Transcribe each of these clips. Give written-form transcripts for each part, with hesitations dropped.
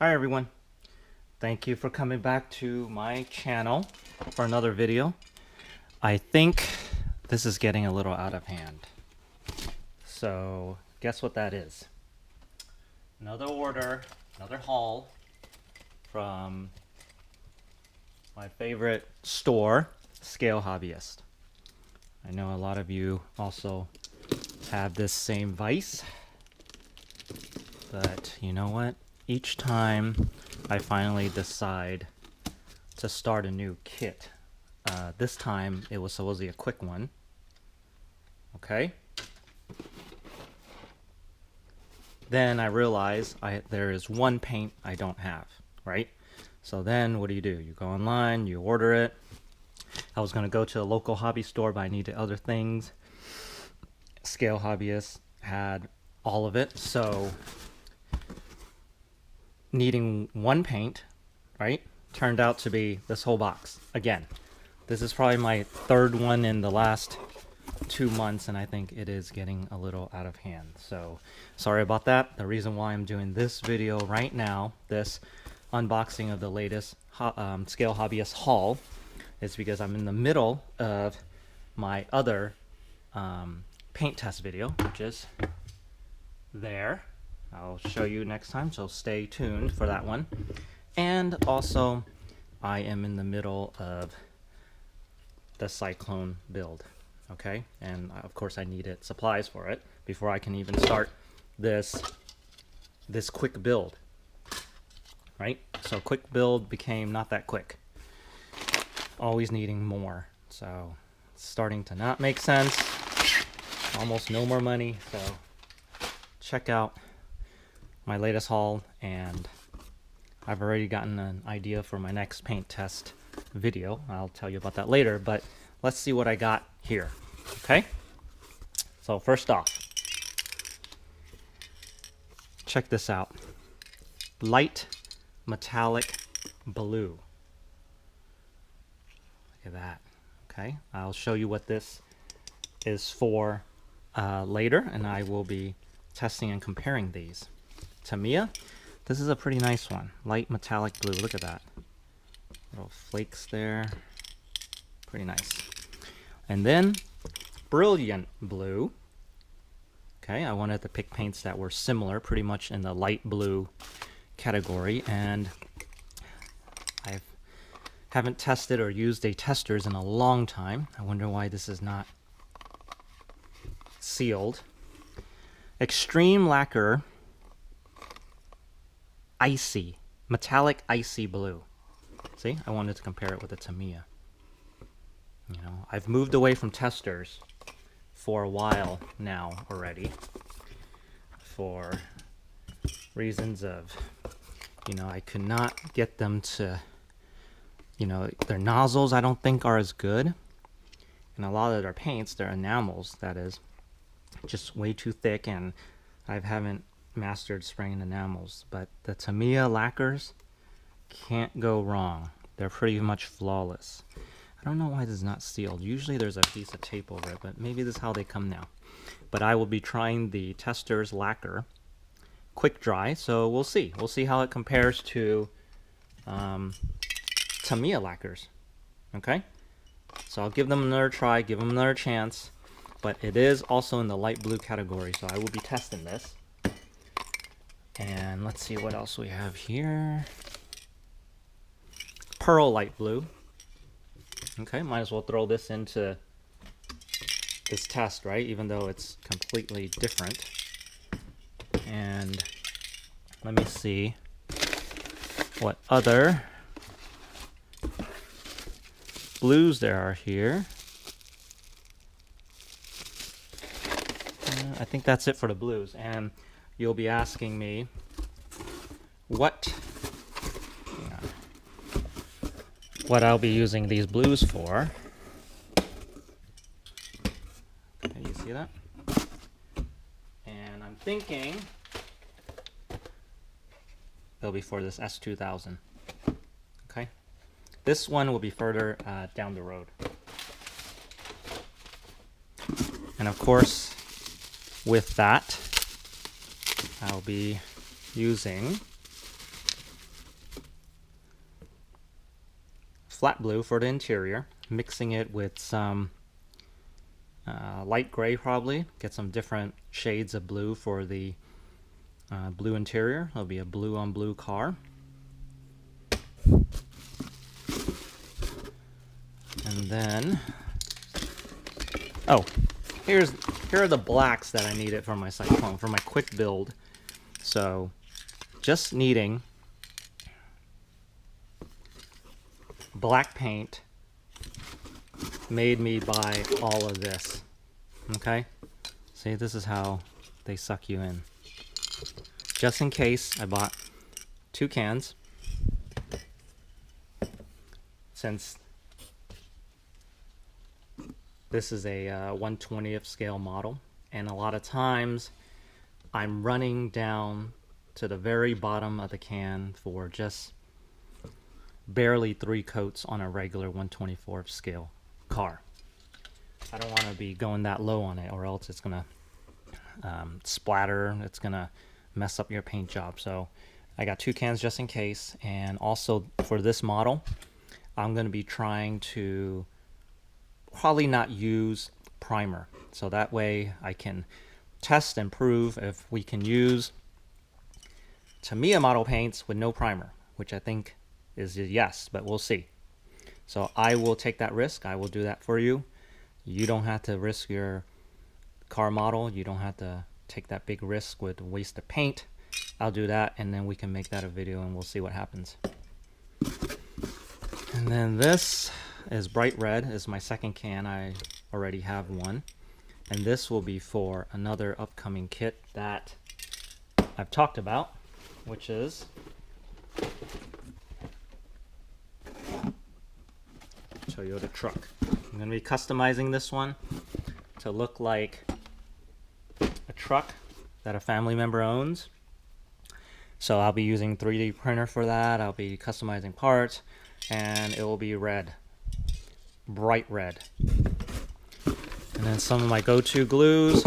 Hi everyone, thank you for coming back to my channel for another video. I think this is getting a little out of hand. So guess what that is? Another order, another haul from my favorite store, Scale Hobbyist. I know a lot of you also have this same vice, but you know what? Each time I finally decide to start a new kit, this time it was supposedly a quick one, okay? Then I realize there is one paint I don't have, right? So then what do? You go online, you order it. I was gonna go to a local hobby store, but I needed other things. Scale Hobbyist had all of it, so needing one paint, right, turned out to be this whole box. Again, this is probably my third one in the last 2 months, and I think it is getting a little out of hand. So sorry about that. The reason why I'm doing this video right now, this unboxing of the latest Scale Hobbyist haul, is because I'm in the middle of my other paint test video, which is there. I'll show you next time, so stay tuned for that one. And also, I am in the middle of the Cyclone build, okay? And of course I needed supplies for it before I can even start this quick build, right? So quick build became not that quick. Always needing more, so it's starting to not make sense. Almost no more money, so check out my latest haul, and I've already gotten an idea for my next paint test video. I'll tell you about that later, but let's see what I got here, okay? So first off, check this out. Light metallic blue. Look at that, okay? I'll show you what this is for later, and I will be testing and comparing these. Tamiya, this is a pretty nice one. Light metallic blue, look at that. Little flakes there, pretty nice. And then brilliant blue. Okay, I wanted to pick paints that were similar, pretty much in the light blue category, and I haven't tested or used a testers in a long time. I wonder why this is not sealed. Extreme Lacquer Icy, metallic icy blue. See, I wanted to compare it with the Tamiya. You know, I've moved away from testers for a while now already, for reasons of, you know, I could not get them to, you know, their nozzles I don't think are as good, and a lot of their paints, their enamels, that is, just way too thick, and I haven't mastered spraying enamels. But the Tamiya lacquers can't go wrong. They're pretty much flawless. I don't know why this is not sealed. Usually there's a piece of tape over it, but maybe this is how they come now. But I will be trying the Testers lacquer quick dry, so we'll see. We'll see how it compares to Tamiya lacquers. Okay? So I'll give them another try, give them another chance. But it is also in the light blue category, so I will be testing this. And let's see what else we have here. Pearl light blue. Okay, might as well throw this into this test, right? Even though it's completely different. And let me see what other blues there are here. I think that's it for the blues. And you'll be asking me what I'll be using these blues for. Okay, you see that? And I'm thinking they'll be for this S2000. Okay, this one will be further down the road. And of course, with that, I'll be using flat blue for the interior, mixing it with some light gray probably. Get some different shades of blue for the blue interior. It'll be a blue on blue car. And then, oh, here are the blacks that I needed for my cyclone, for my quick build. So just needing black paint made me buy all of this. Okay, see, this is how they suck you in. Just in case, I bought 2 cans, since this is a 1/20th scale model, and a lot of times I'm running down to the very bottom of the can for just barely 3 coats on a regular 1/24th scale car. I don't want to be going that low on it, or else it's gonna splatter. It's gonna mess up your paint job. So I got 2 cans just in case. And also for this model, I'm going to be trying to probably not use primer, so that way I can test and prove if we can use Tamiya model paints with no primer, which I think is a yes, but we'll see. So I will take that risk. I will do that for you. You don't have to risk your car model. You don't have to take that big risk with a waste of paint. I'll do that, and then we can make that a video and we'll see what happens. And then this is bright red, is my second can. I already have one, and this will be for another upcoming kit that I've talked about, which is Toyota truck. I'm going to be customizing this one to look like a truck that a family member owns. So I'll be using 3D printer for that. I'll be customizing parts, and it will be red, bright red. And then some of my go-to glues.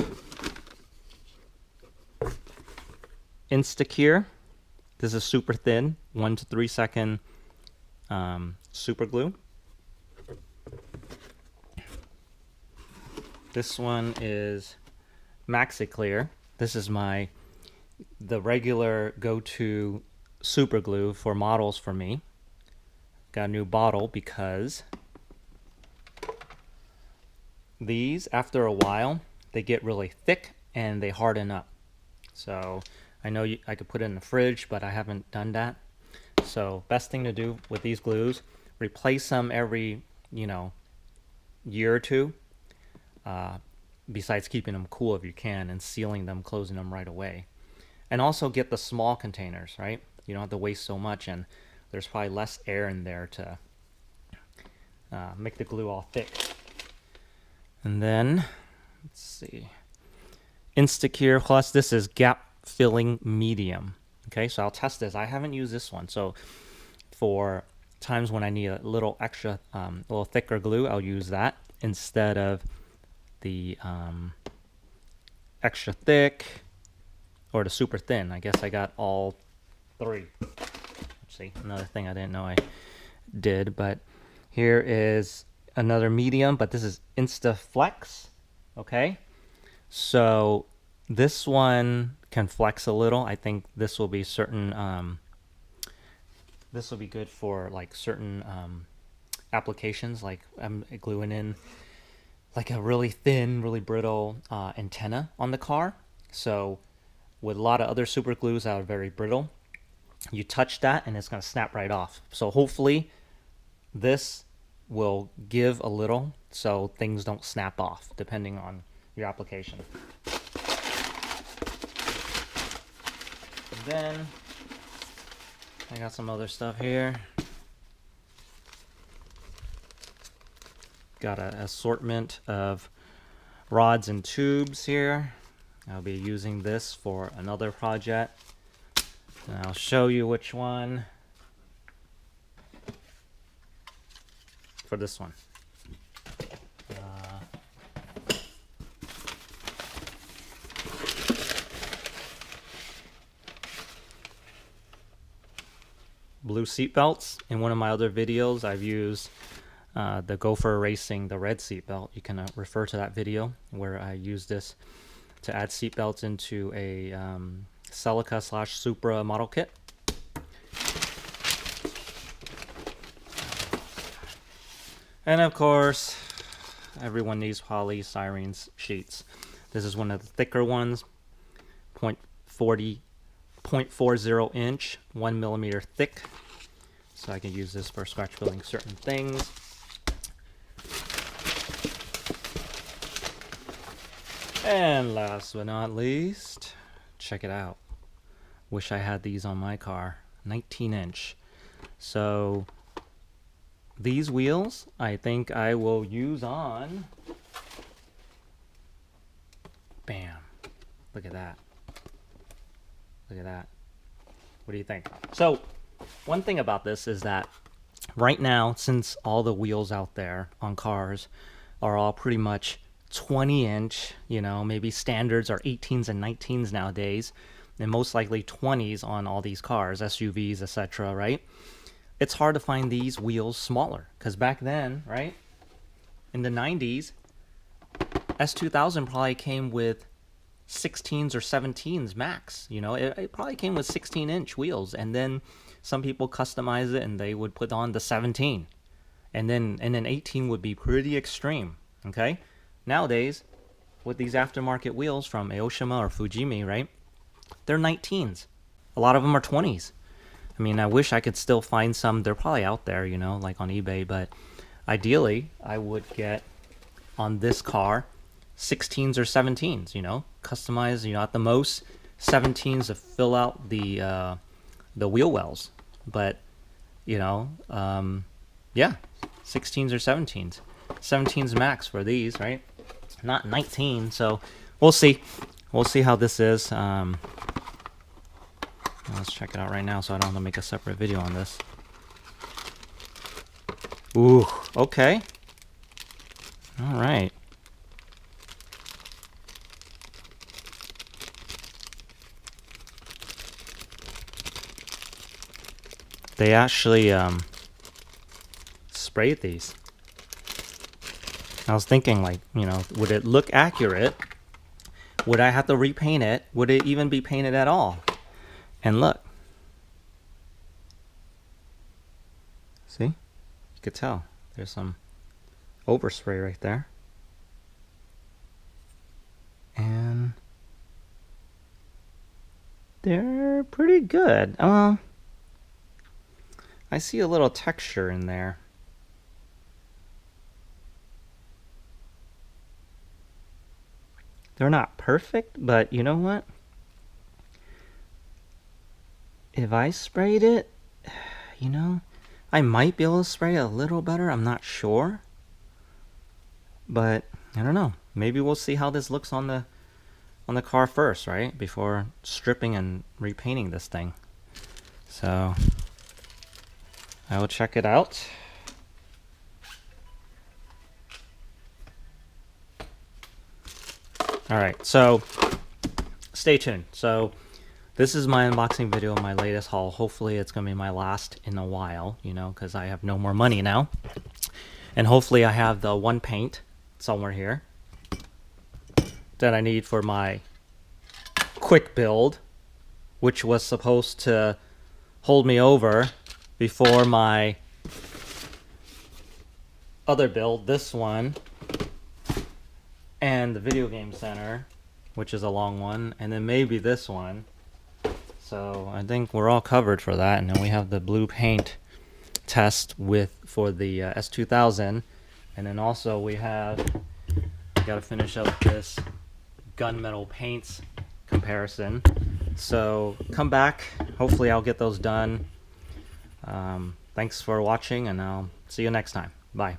Instacare. This is super thin, 1 to 3 second super glue. This one is MaxiClear. This is the regular go-to super glue for models for me. Got a new bottle because these, after a while, they get really thick and they harden up. So I know I could put it in the fridge, but I haven't done that. So best thing to do with these glues, replace them every, year or two. Besides keeping them cool if you can, and sealing them, closing them right away. And also get the small containers, right? You don't have to waste so much, and there's probably less air in there to make the glue all thick. And then, let's see, Instacare Plus. This is gap filling medium. Okay, so I'll test this. I haven't used this one, so for times when I need a little extra, a little thicker glue, I'll use that instead of the extra thick or the super thin. I guess I got all 3. Let's see, another thing I didn't know I did, but here is another medium, but this is InstaFlex. Okay, so this one can flex a little. I think this will be certain this will be good for like certain applications, like I'm gluing in like a really thin, really brittle antenna on the car. So with a lot of other super glues that are very brittle, you touch that and it's going to snap right off. So hopefully this will give a little so things don't snap off depending on your application. And then I got some other stuff here. Got an assortment of rods and tubes here. I'll be using this for another project, and I'll show you which one for this one. blue seat belts. In one of my other videos, I've used the Gopher Racing, the red seat belt. You can refer to that video where I use this to add seat belts into a Celica / Supra model kit. And of course, everyone needs polystyrene sheets. This is one of the thicker ones, 0.40 inch, 1 millimeter thick. So I can use this for scratch building certain things. And last but not least, check it out. Wish I had these on my car. 19 inch. So these wheels, I think I will use on... Bam. Look at that. Look at that. What do you think? So, one thing about this is that right now, since all the wheels out there on cars are all pretty much 20 inch, you know, maybe standards are 18s and 19s nowadays, and most likely 20s on all these cars, SUVs, etc., right? It's hard to find these wheels smaller, because back then, right, in the 90s, S2000 probably came with 16s or 17s max. You know, it probably came with 16-inch wheels, and then some people customize it and they would put on the 17, and then 18 would be pretty extreme. Okay, nowadays with these aftermarket wheels from Aoshima or Fujimi, right, they're 19s. A lot of them are 20s. I mean, I wish I could still find some. They're probably out there, you know, like on eBay, but ideally I would get on this car 16s or 17s, you know, customize, you know, at the most 17s to fill out the wheel wells. But, you know, yeah, 16s or 17s. 17s max for these, right? Not 19, so we'll see. We'll see how this is. Let's check it out right now so I don't have to make a separate video on this. Ooh, okay. All right. They actually sprayed these. I was thinking, like, you know, would it look accurate? Would I have to repaint it? Would it even be painted at all? And look. See? You could tell. There's some overspray right there. And they're pretty good. I see a little texture in there. They're not perfect, but you know what? If I sprayed it, you know, I might be able to spray it a little better. I'm not sure. But I don't know. Maybe we'll see how this looks on the car first, right? Before stripping and repainting this thing. So I will check it out. Alright, so stay tuned. So this is my unboxing video of my latest haul. Hopefully it's going to be my last in a while, you know, because I have no more money now. And hopefully I have the one paint somewhere here that I need for my quick build, which was supposed to hold me over before my other build, this one, and the video game center, which is a long one, and then maybe this one. So I think we're all covered for that. And then we have the blue paint test for the S2000, and then also we got to finish up this gunmetal paints comparison. So come back. Hopefully I'll get those done. Thanks for watching, and I'll see you next time. Bye.